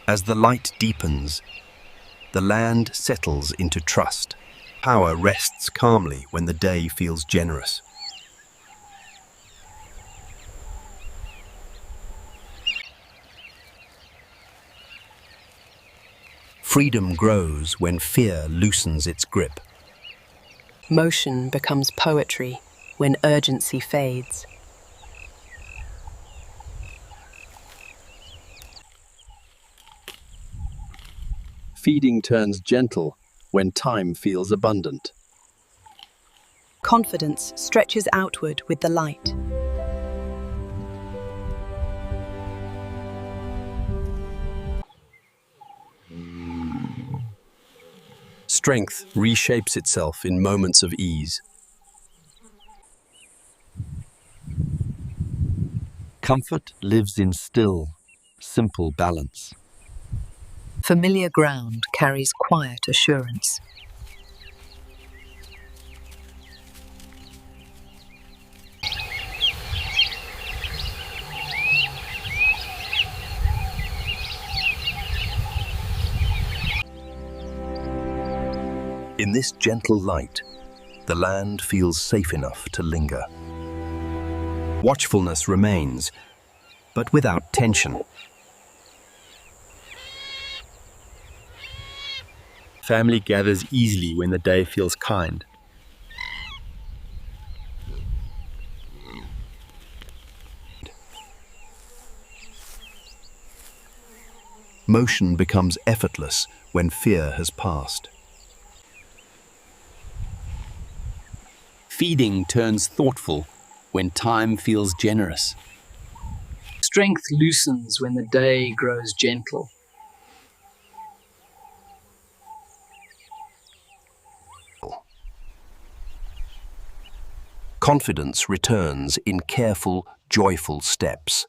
As the light deepens, the land settles into trust. Power rests calmly when the day feels generous. Freedom grows when fear loosens its grip. Motion becomes poetry when urgency fades. Feeding turns gentle when time feels abundant. Confidence stretches outward with the light. Strength reshapes itself in moments of ease. Comfort lives in still, simple balance. Familiar ground carries quiet assurance. In this gentle light, the land feels safe enough to linger. Watchfulness remains, but without tension. Family gathers easily when the day feels kind. Motion becomes effortless when fear has passed. Feeding turns thoughtful when time feels generous. Strength loosens when the day grows gentle. Confidence returns in careful, joyful steps.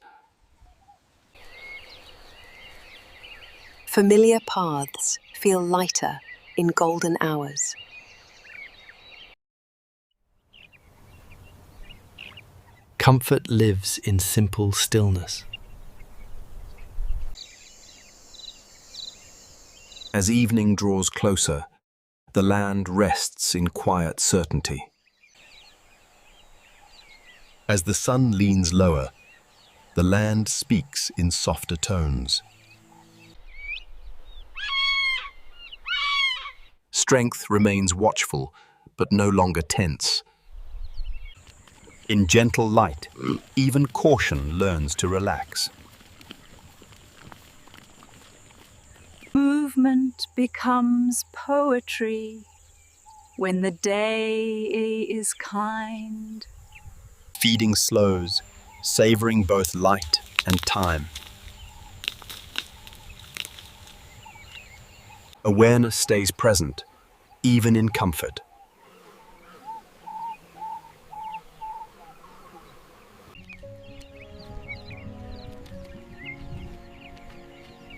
Familiar paths feel lighter in golden hours. Comfort lives in simple stillness. As evening draws closer, the land rests in quiet certainty. As the sun leans lower, the land speaks in softer tones. Strength remains watchful, but no longer tense. In gentle light, even caution learns to relax. Movement becomes poetry when the day is kind. Feeding slows, savoring both light and time. Awareness stays present, even in comfort.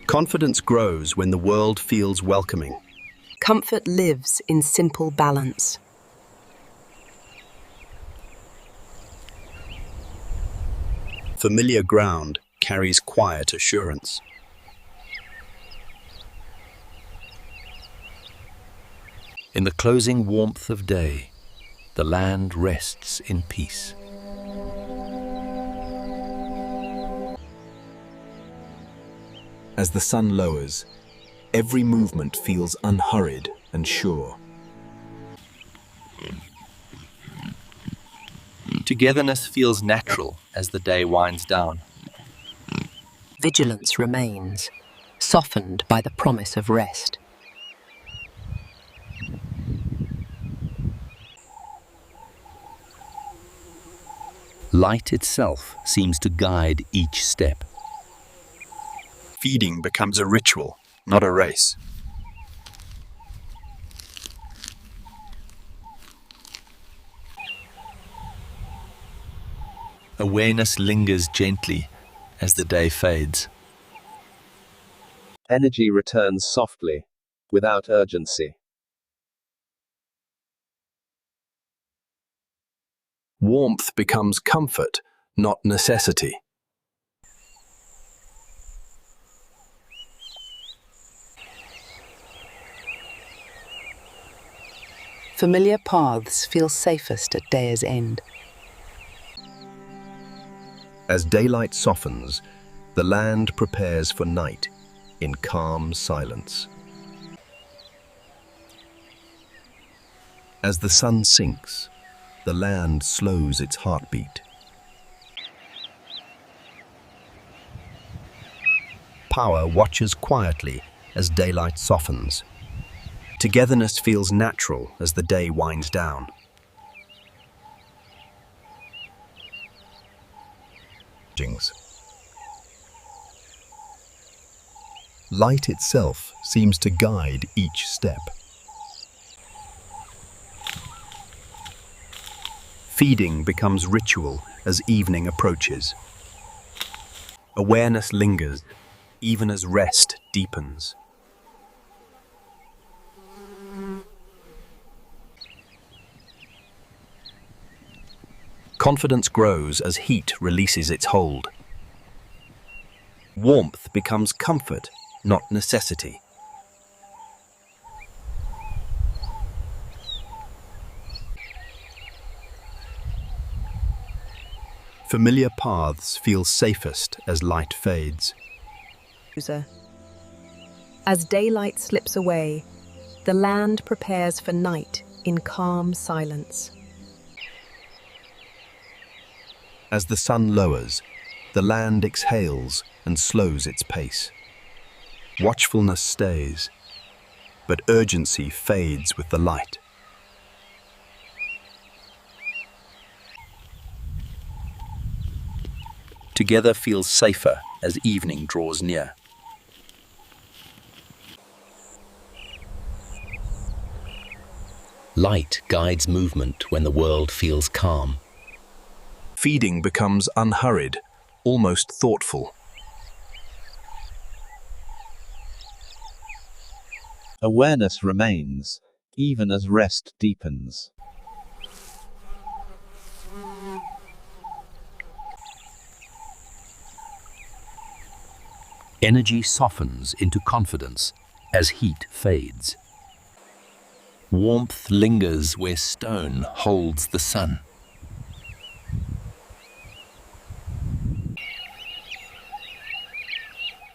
Confidence grows when the world feels welcoming. Comfort lives in simple balance. Familiar ground carries quiet assurance. In the closing warmth of day, the land rests in peace. As the sun lowers, every movement feels unhurried and sure. Togetherness feels natural as the day winds down. Vigilance remains, softened by the promise of rest. Light itself seems to guide each step. Feeding becomes a ritual, not a race. Awareness lingers gently as the day fades. Energy returns softly, without urgency. Warmth becomes comfort, not necessity. Familiar paths feel safest at day's end. As daylight softens, the land prepares for night in calm silence. As the sun sinks, the land slows its heartbeat. Power watches quietly as daylight softens. Togetherness feels natural as the day winds down. Light itself seems to guide each step. Feeding becomes ritual as evening approaches. Awareness lingers, even as rest deepens. Confidence grows as heat releases its hold. Warmth becomes comfort, not necessity. Familiar paths feel safest as light fades. As daylight slips away, the land prepares for night in calm silence. As the sun lowers, the land exhales and slows its pace. Watchfulness stays, but urgency fades with the light. Together feels safer as evening draws near. Light guides movement when the world feels calm. Feeding becomes unhurried, almost thoughtful. Awareness remains, even as rest deepens. Energy softens into confidence as heat fades. Warmth lingers where stone holds the sun.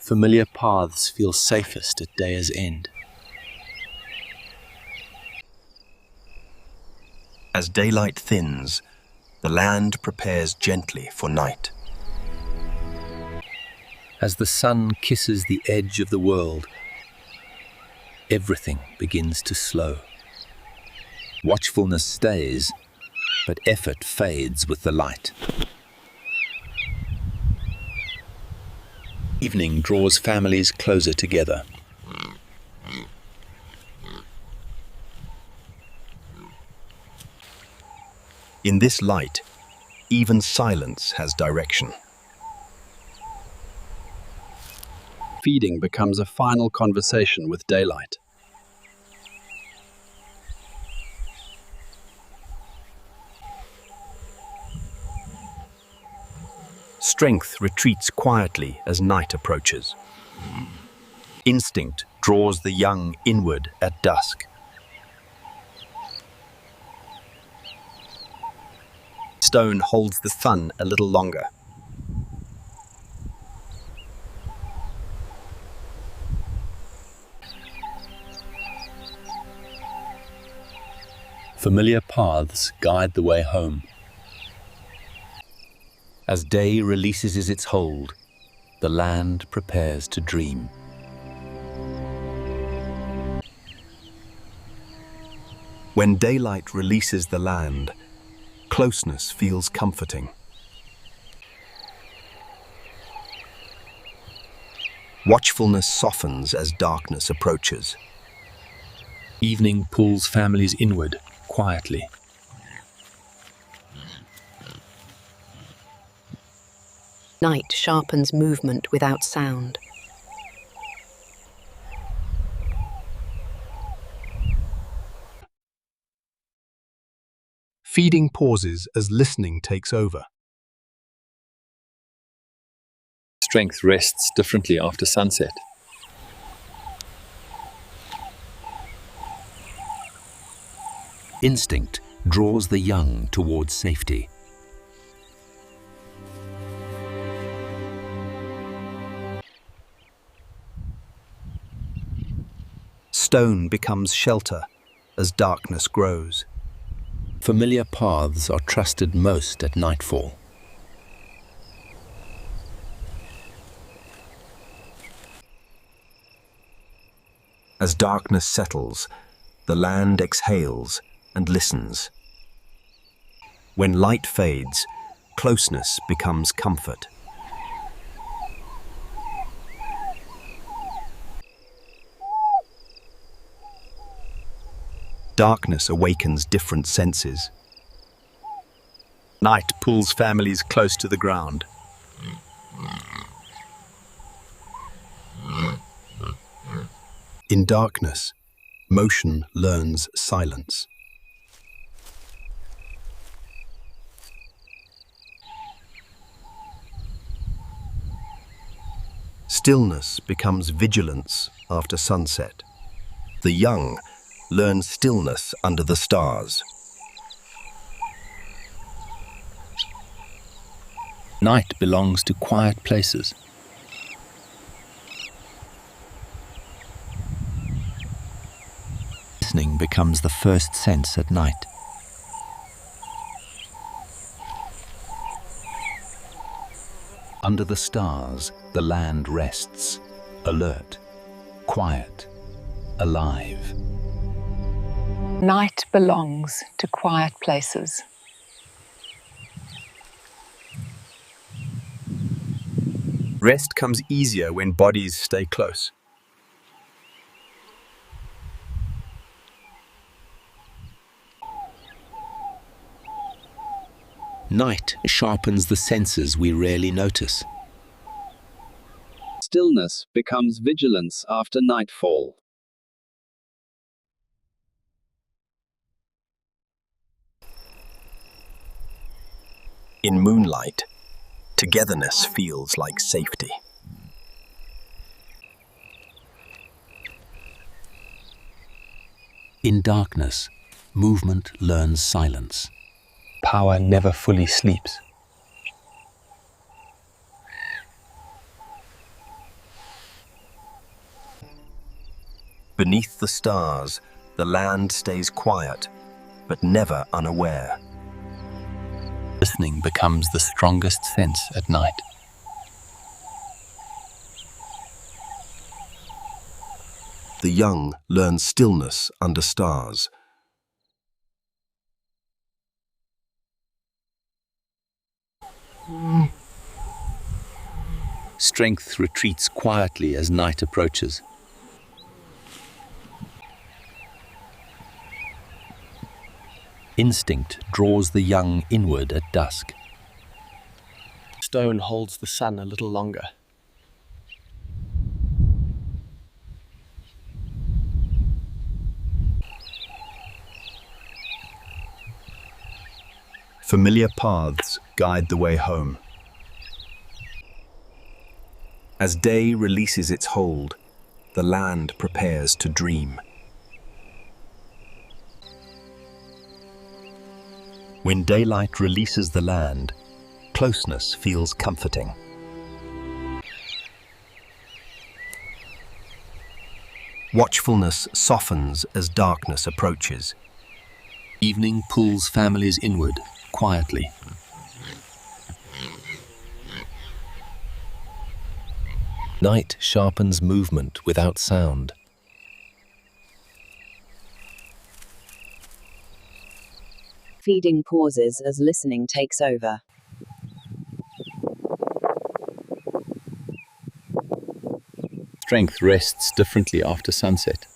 Familiar paths feel safest at day's end. As daylight thins, the land prepares gently for night. As the sun kisses the edge of the world, everything begins to slow. Watchfulness stays, but effort fades with the light. Evening draws families closer together. In this light, even silence has direction. Feeding becomes a final conversation with daylight. Strength retreats quietly as night approaches. Instinct draws the young inward at dusk. Stone holds the sun a little longer. Familiar paths guide the way home. As day releases its hold, the land prepares to dream. When daylight releases the land, closeness feels comforting. Watchfulness softens as darkness approaches. Evening pulls families inward, quietly. Night sharpens movement without sound. Feeding pauses as listening takes over. Strength rests differently after sunset. Instinct draws the young towards safety. Stone becomes shelter as darkness grows. Familiar paths are trusted most at nightfall. As darkness settles, the land exhales and listens. When light fades, closeness becomes comfort. Darkness awakens different senses. Night pulls families close to the ground. In darkness, motion learns silence. Stillness becomes vigilance after sunset. The young learn stillness under the stars. Night belongs to quiet places. Listening becomes the first sense at night. Under the stars, the land rests, alert, quiet, alive. Night belongs to quiet places. Rest comes easier when bodies stay close. Night sharpens the senses we rarely notice. Stillness becomes vigilance after nightfall. In moonlight, togetherness feels like safety. In darkness, movement learns silence. Power never fully sleeps. Beneath the stars, the land stays quiet, but never unaware. Listening becomes the strongest sense at night. The young learn stillness under stars. Strength retreats quietly as night approaches. Instinct draws the young inward at dusk. Stone holds the sun a little longer. Familiar paths guide the way home. As day releases its hold, the land prepares to dream. When daylight releases the land, closeness feels comforting. Watchfulness softens as darkness approaches. Evening pulls families inward, quietly. Night sharpens movement without sound. Feeding pauses as listening takes over. Strength rests differently after sunset.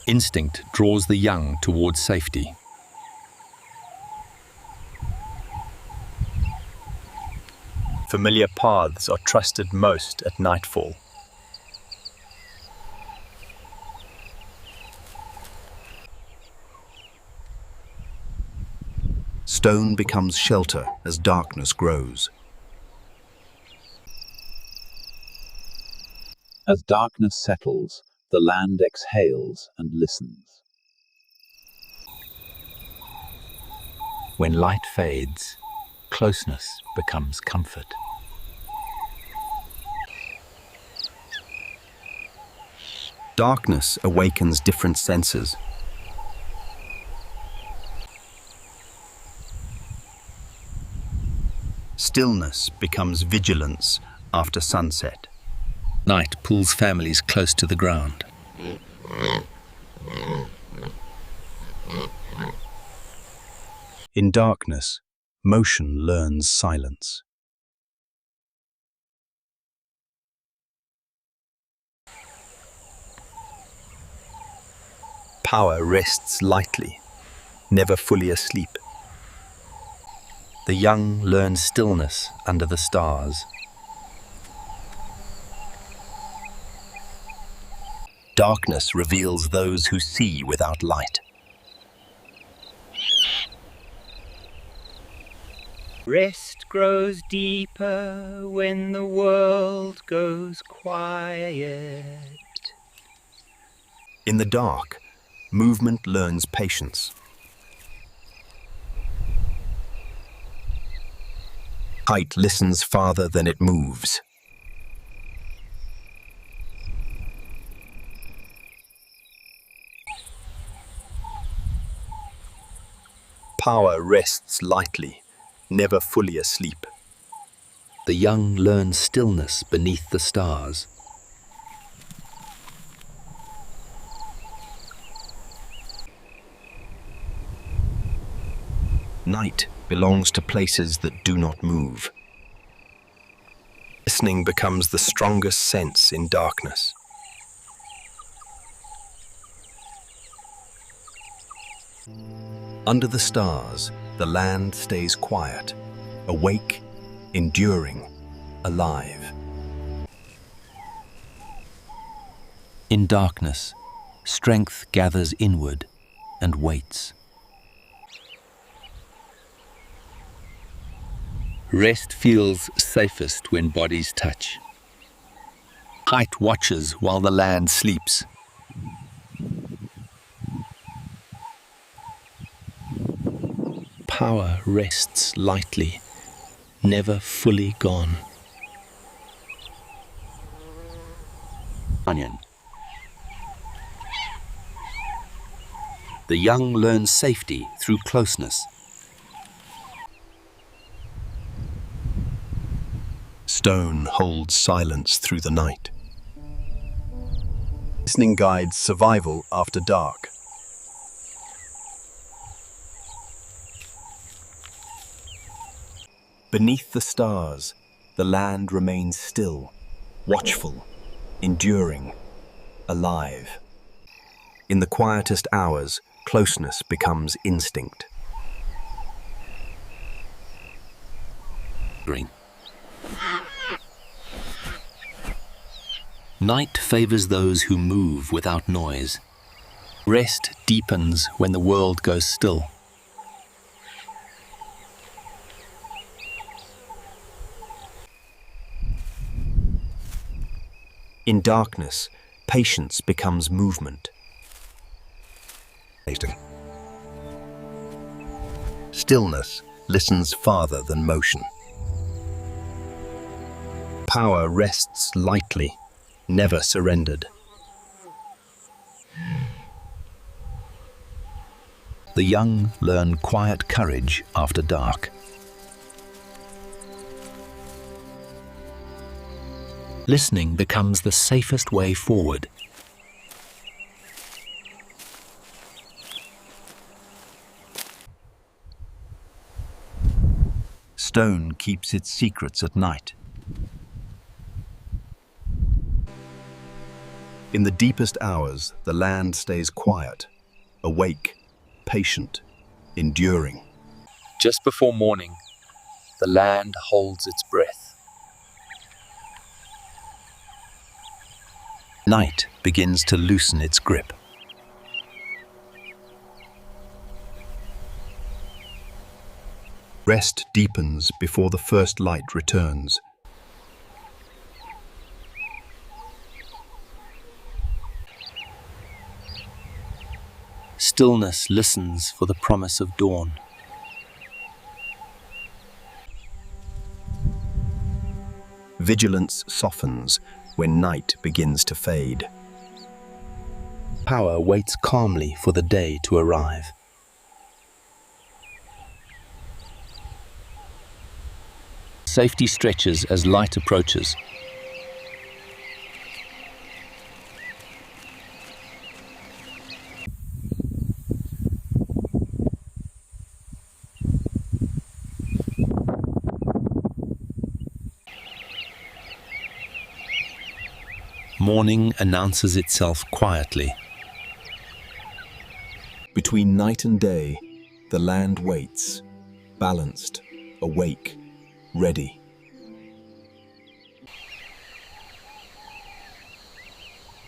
Instinct draws the young towards safety. Familiar paths are trusted most at nightfall. Stone becomes shelter as darkness grows. As darkness settles, the land exhales and listens. When light fades, closeness becomes comfort. Darkness awakens different senses. Stillness becomes vigilance after sunset. Night pulls families close to the ground. In darkness, motion learns silence. Power rests lightly, never fully asleep. The young learn stillness under the stars. Darkness reveals those who see without light. Rest grows deeper when the world goes quiet. In the dark, movement learns patience. Height listens farther than it moves. Power rests lightly, never fully asleep. The young learn stillness beneath the stars. Night belongs to places that do not move. Listening becomes the strongest sense in darkness. Under the stars, the land stays quiet, awake, enduring, alive. In darkness, strength gathers inward and waits. Rest feels safest when bodies touch. Height watches while the land sleeps. Power rests lightly, never fully gone. Onion. The young learn safety through closeness. Stone holds silence through the night. Listening guides survival after dark. Beneath the stars, the land remains still, watchful, enduring, alive. In the quietest hours, closeness becomes instinct. Green. Night favors those who move without noise. Rest deepens when the world goes still. In darkness, patience becomes movement. Stillness listens farther than motion. Power rests lightly, never surrendered. The young learn quiet courage after dark. Listening becomes the safest way forward. Stone keeps its secrets at night. In the deepest hours, the land stays quiet, awake, patient, enduring. Just before morning, the land holds its breath. Night begins to loosen its grip. Rest deepens before the first light returns. Stillness listens for the promise of dawn. Vigilance softens when night begins to fade. Power waits calmly for the day to arrive. Safety stretches as light approaches. Morning announces itself quietly. Between night and day, the land waits, balanced, awake, ready.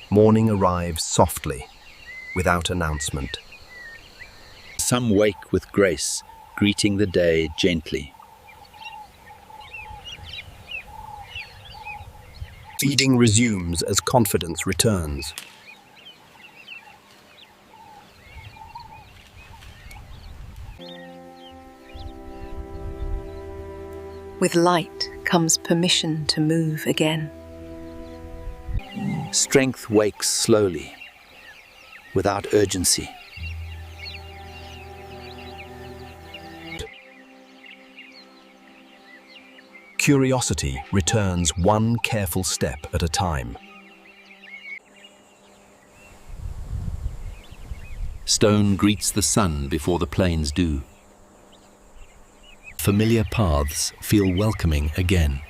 Morning arrives softly, without announcement. Some wake with grace, greeting the day gently. Feeding resumes as confidence returns. With light comes permission to move again. Strength wakes slowly, without urgency. Curiosity returns one careful step at a time. Stone greets the sun before the plains do. Familiar paths feel welcoming again.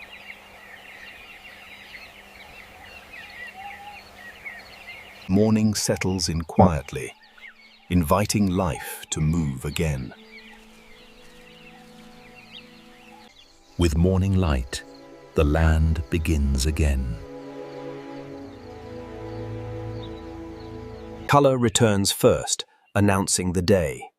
Morning settles in quietly, inviting life to move again. With morning light, the land begins again. Color returns first, announcing the day.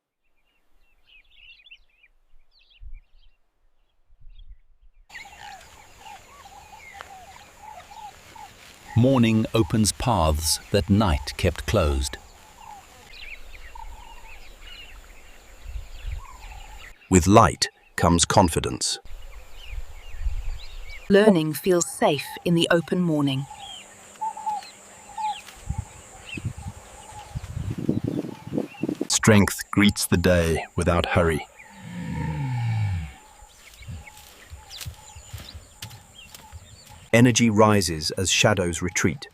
Morning opens paths that night kept closed. With light comes confidence. Learning feels safe in the open morning. Strength greets the day without hurry. Energy rises as shadows retreat.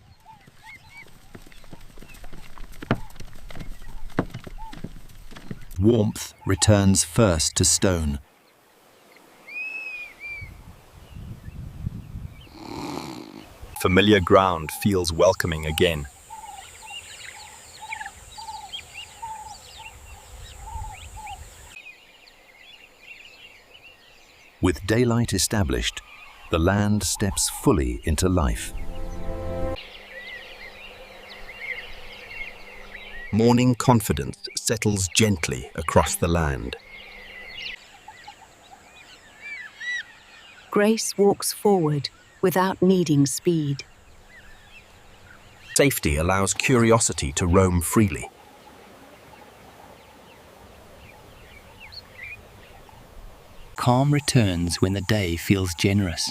Warmth returns first to stone. Familiar ground feels welcoming again. With daylight established, the land steps fully into life. Morning confidence settles gently across the land. Grace walks forward without needing speed. Safety allows curiosity to roam freely. Calm returns when the day feels generous.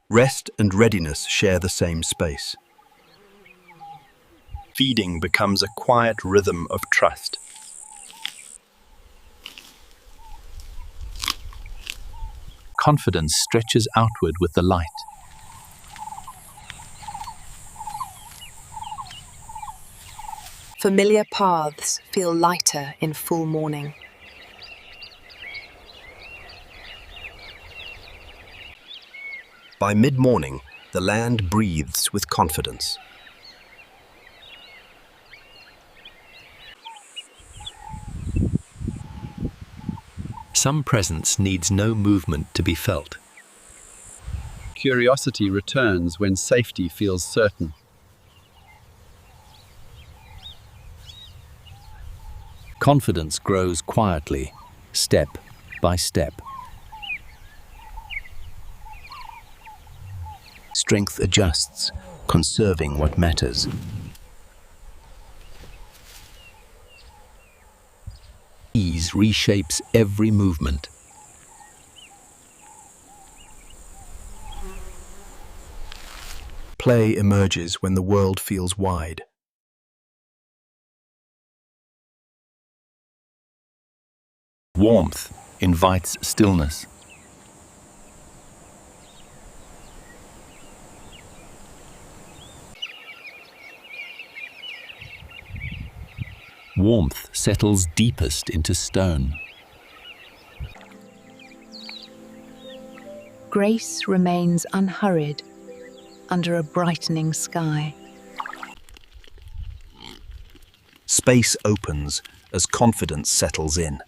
Rest and readiness share the same space. Feeding becomes a quiet rhythm of trust. Confidence stretches outward with the light. Familiar paths feel lighter in full morning. By mid-morning, the land breathes with confidence. Some presence needs no movement to be felt. Curiosity returns when safety feels certain. Confidence grows quietly, step by step. strength adjusts, conserving what matters. Ease reshapes every movement. Play emerges when the world feels wide. Warmth invites stillness. Warmth settles deepest into stone. Grace remains unhurried under a brightening sky. Space opens as confidence settles in.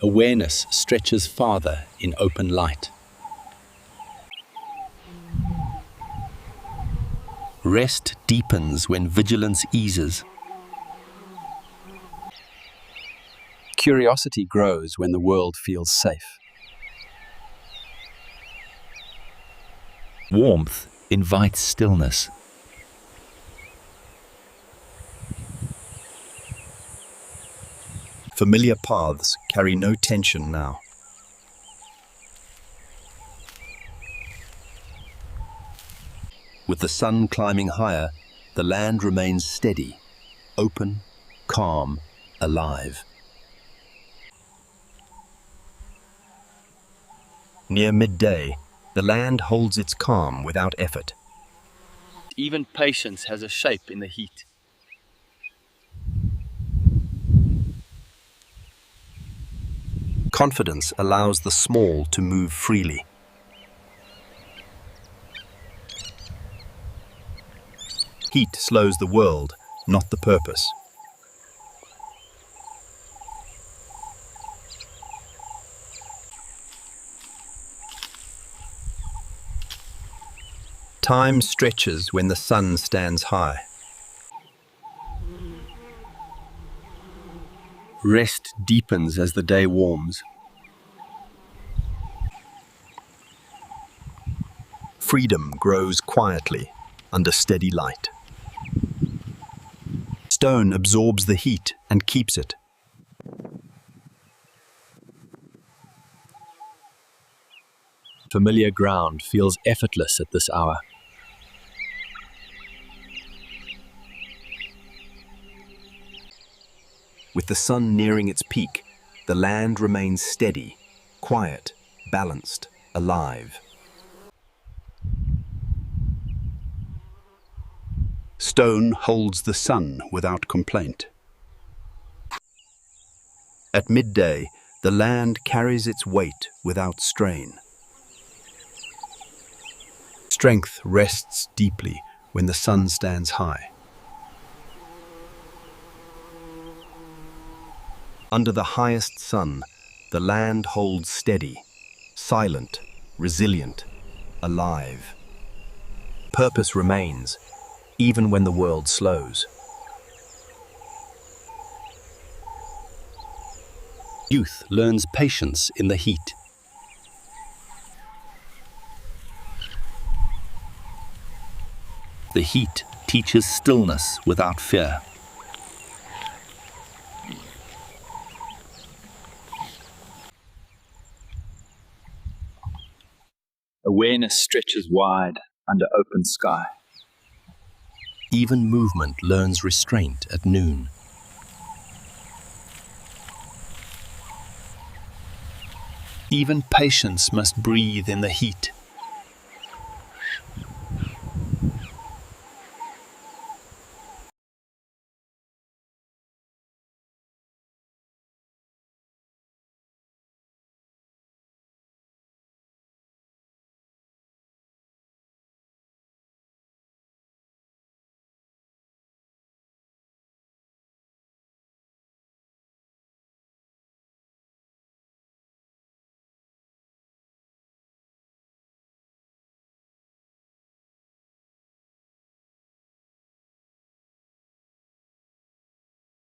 Awareness stretches farther in open light. Rest deepens when vigilance eases. Curiosity grows when the world feels safe. Warmth invites stillness. Familiar paths carry no tension now. With the sun climbing higher, the land remains steady, open, calm, alive. Near midday, the land holds its calm without effort. Even patience has a shape in the heat. Confidence allows the small to move freely. Heat slows the world, not the purpose. Time stretches when the sun stands high. Rest deepens as the day warms. Freedom grows quietly under steady light. Stone absorbs the heat and keeps it. Familiar ground feels effortless at this hour. With the sun nearing its peak, the land remains steady, quiet, balanced, alive. Stone holds the sun without complaint. At midday, the land carries its weight without strain. Strength rests deeply when the sun stands high. Under the highest sun, the land holds steady, silent, resilient, alive. Purpose remains, even when the world slows. Youth learns patience in the heat. The heat teaches stillness without fear. Awareness stretches wide under open sky. Even movement learns restraint at noon. Even patience must breathe in the heat.